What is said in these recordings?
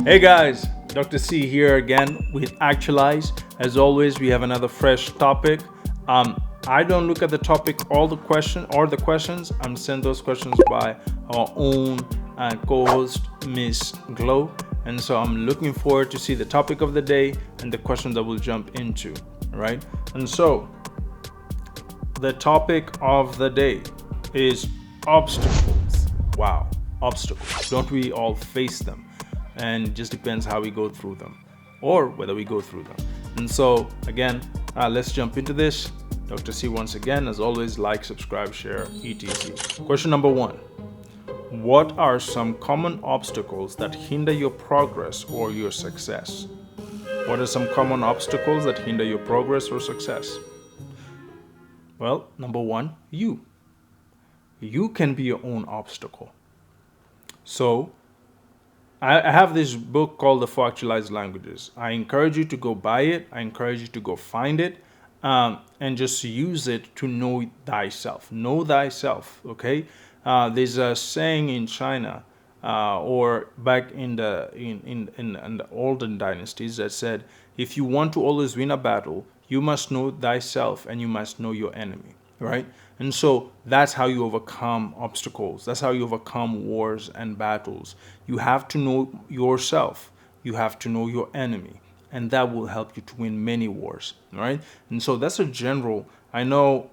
Hey guys, Dr. C here again with Actualize. As always, we have another fresh topic. I don't look at the topic the questions. I'm sent those questions by our own co-host Miss Glow, and so I'm looking forward to see the topic of the day and the question that we'll jump into. All right, and so the topic of the day is obstacles. Wow, obstacles. Don't we all face them? And it just depends how we go through them or whether we go through them. And so, again, let's jump into this. Dr. C, once again, as always, like, subscribe, share, etc. Question number 1. What are some common obstacles that hinder your progress or your success? What are some common obstacles that hinder your progress or success? Well, number 1, you. You can be your own obstacle. So, I have this book called The 4 Actualized Languages. I encourage you to go buy it. I encourage you to go find it and just use it to know thyself. Know thyself, okay? There's a saying in China or back in the olden dynasties that said, if you want to always win a battle, you must know thyself and you must know your enemy, right? And so that's how you overcome obstacles. That's how you overcome wars and battles. You have to know yourself. You have to know your enemy. And that will help you to win many wars, right? And so that's a general. I know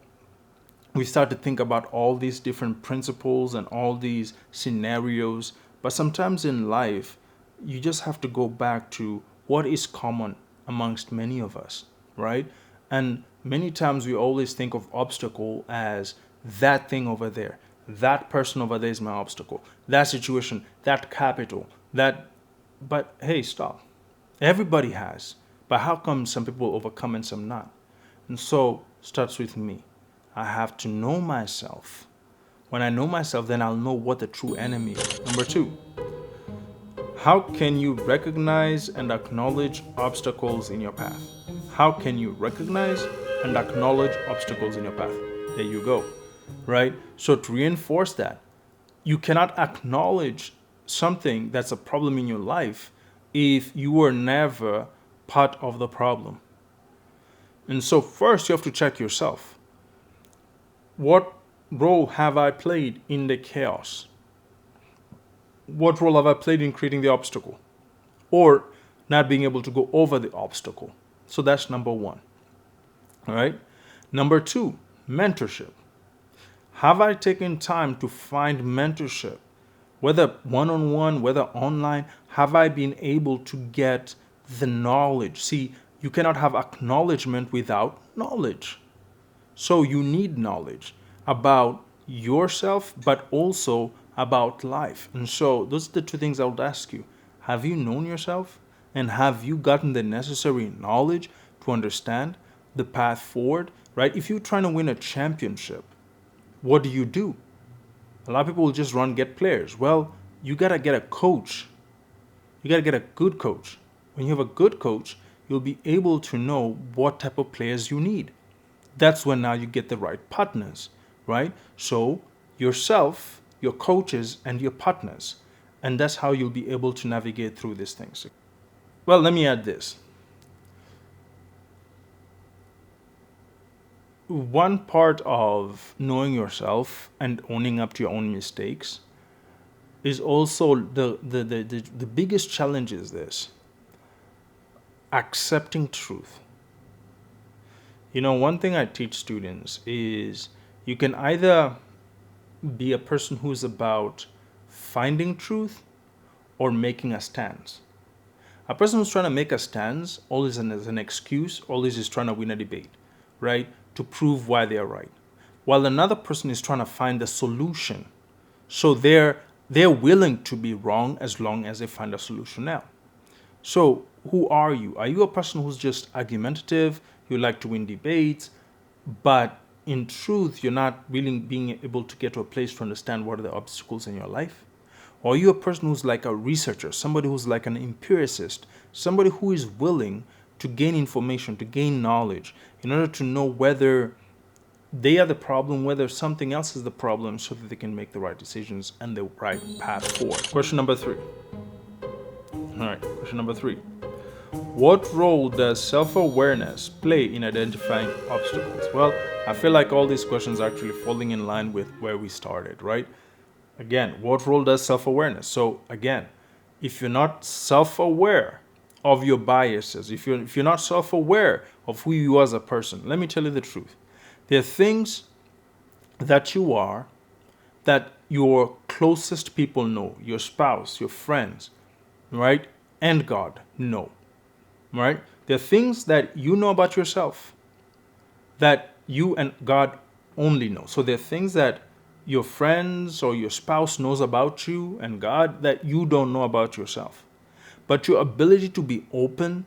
we start to think about all these different principles and all these scenarios, but sometimes in life, you just have to go back to what is common amongst many of us, right? And many times we always think of obstacle as that thing over there. That person over there is my obstacle. That situation, that capital, but hey, stop. Everybody has. But how come some people overcome and some not? And so starts with me. I have to know myself. When I know myself, then I'll know what the true enemy is. Number 2, how can you recognize and acknowledge obstacles in your path? How can you recognize and acknowledge obstacles in your path? There you go, right? So to reinforce that, you cannot acknowledge something that's a problem in your life if you were never part of the problem. And so first you have to check yourself. What role have I played in the chaos? What role have I played in creating the obstacle or not being able to go over the obstacle? So that's number 1. All right. Number 2, mentorship. Have I taken time to find mentorship, whether one-on-one, whether online? Have I been able to get the knowledge? See, you cannot have acknowledgement without knowledge. So you need knowledge about yourself, but also about life. And so those are the 2 things I would ask you. Have you known yourself? And have you gotten the necessary knowledge to understand the path forward, right? If you're trying to win a championship, what do? A lot of people will just get players. Well, you got to get a coach. You got to get a good coach. When you have a good coach, you'll be able to know what type of players you need. That's when now you get the right partners, right? So yourself, your coaches, and your partners. And that's how you'll be able to navigate through these things. Well, let me add this. One part of knowing yourself and owning up to your own mistakes is also the biggest challenge is this: accepting truth. You know, one thing I teach students is you can either be a person who's about finding truth or making a stance. A person who's trying to make a stance always as an excuse, always is trying to win a debate, right? To prove why they are right. While another person is trying to find the solution. So they're willing to be wrong as long as they find a solution now. So who are you? Are you a person who's just argumentative? You like to win debates, but in truth, you're not really being able to get to a place to understand what are the obstacles in your life? Or are you a person who's like a researcher, somebody who's like an empiricist, somebody who is willing to gain information, to gain knowledge, in order to know whether they are the problem, whether something else is the problem, so that they can make the right decisions and the right path forward. Question number 3. All right, question number 3. What role does self-awareness play in identifying obstacles? Well, I feel like all these questions are actually falling in line with where we started, right? Again, what role does self-awareness? So again, if you're not self-aware of your biases, if you're not self-aware of who you are as a person, let me tell you the truth. There are things that you are that your closest people know, your spouse, your friends, right? And God know, right? There are things that you know about yourself that you and God only know. So there are things that your friends or your spouse knows about you and God that you don't know about yourself. But your ability to be open,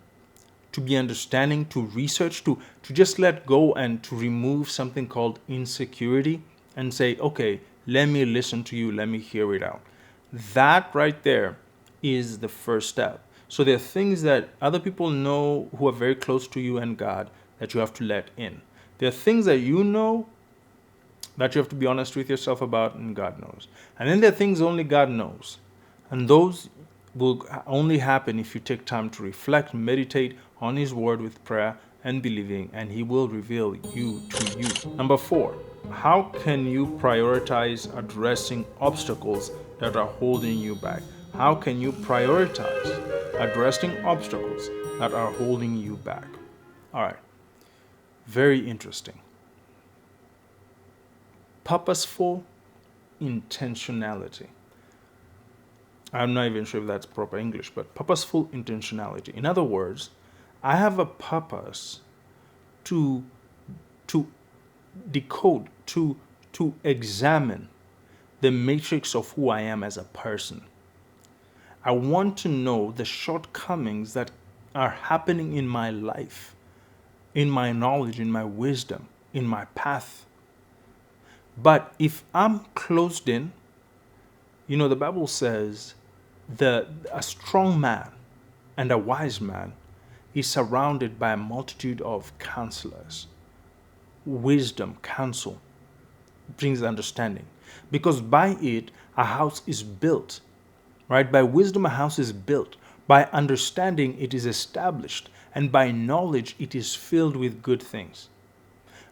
to be understanding, to research, to just let go and to remove something called insecurity and say, okay, let me listen to you, let me hear it out. That right there is the first step. So there are things that other people know who are very close to you and God that you have to let in. There are things that you know that you have to be honest with yourself about, and God knows. And then there are things only God knows. And those will only happen if you take time to reflect, meditate on His Word with prayer and believing, and He will reveal you to you. Number 4, how can you prioritize addressing obstacles that are holding you back? How can you prioritize addressing obstacles that are holding you back? All right, very interesting. Purposeful intentionality. I'm not even sure if that's proper English, but purposeful intentionality. In other words, I have a purpose to to decode, to examine the matrix of who I am as a person. I want to know the shortcomings that are happening in my life, in my knowledge, in my wisdom, in my path. But if I'm closed in, the Bible says a strong man and a wise man is surrounded by a multitude of counselors. Wisdom, counsel brings understanding. Because by it, a house is built, right? By wisdom, a house is built. By understanding, it is established. And by knowledge, it is filled with good things.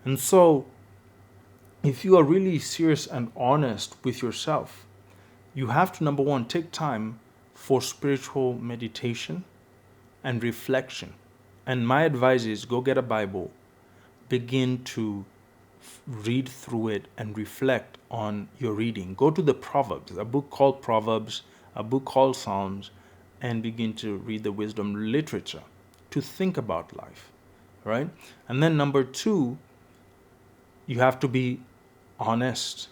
And so, if you are really serious and honest with yourself, you have to, number 1, take time for spiritual meditation and reflection. And my advice is go get a Bible, begin to read through it and reflect on your reading. Go to the Proverbs, a book called Proverbs, a book called Psalms, and begin to read the wisdom literature to think about life, right? And then number 2, you have to be honest.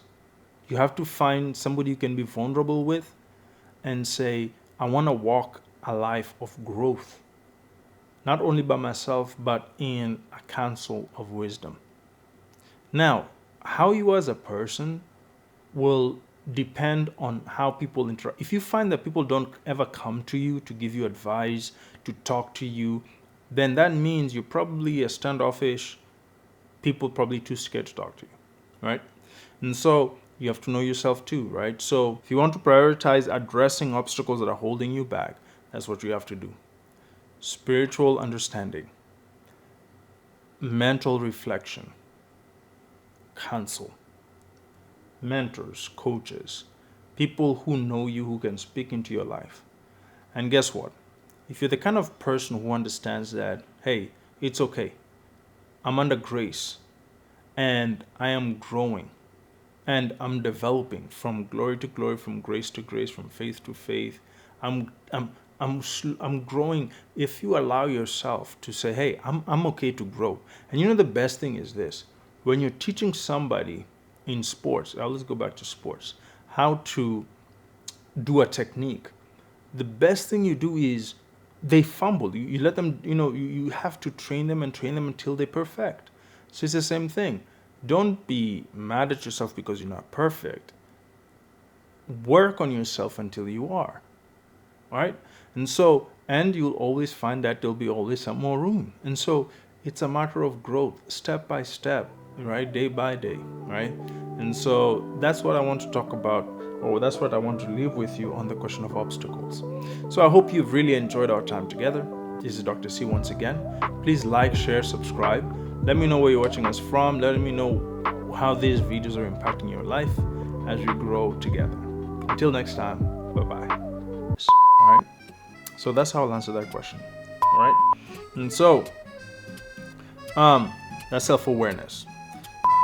You have to find somebody you can be vulnerable with and say, I want to walk a life of growth, not only by myself, but in a council of wisdom. Now, how you as a person will depend on how people interact. If you find that people don't ever come to you to give you advice, to talk to you, then that means you're probably a standoffish, people probably too scared to talk to you, right? And so you have to know yourself too, right? So if you want to prioritize addressing obstacles that are holding you back, that's what you have to do. Spiritual understanding, mental reflection, counsel, mentors, coaches, people who know you, who can speak into your life. And guess what? If you're the kind of person who understands that, hey, it's okay, I'm under grace and I am growing and I'm developing from glory to glory, from grace to grace, from faith to faith. I'm growing. If you allow yourself to say, hey, I'm okay to grow. And the best thing is this. When you're teaching somebody in sports, let's go back to sports, how to do a technique, the best thing you do is they fumble. You let them, you have to train them until they perfect. So it's the same thing. Don't be mad at yourself because you're not perfect. Work on yourself until you are. Right? And you'll always find that there'll be always some more room. And so it's a matter of growth, step by step, right? Day by day, right? And so that's what I want to talk about, or that's what I want to leave with you on the question of obstacles. So I hope you've really enjoyed our time together. This is Dr. C once again. Please like, share, subscribe. Let me know where you're watching us from. Let me know how these videos are impacting your life as we grow together. Until next time, bye-bye. All right. So that's how I'll answer that question. All right. And so, that's self-awareness.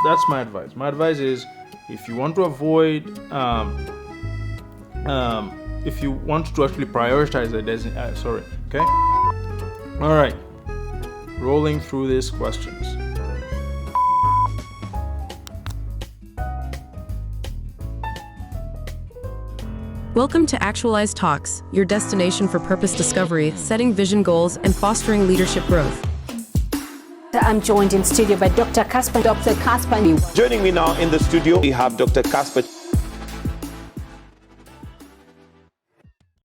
That's my advice. My advice is, if you want to avoid, if you want to actually prioritize a okay. All right. Rolling through these questions. Welcome to Actualize Talks, your destination for purpose discovery, setting vision goals, and fostering leadership growth. I'm joined in studio by Dr. Casper. Joining me now in the studio, we have Dr. Casper.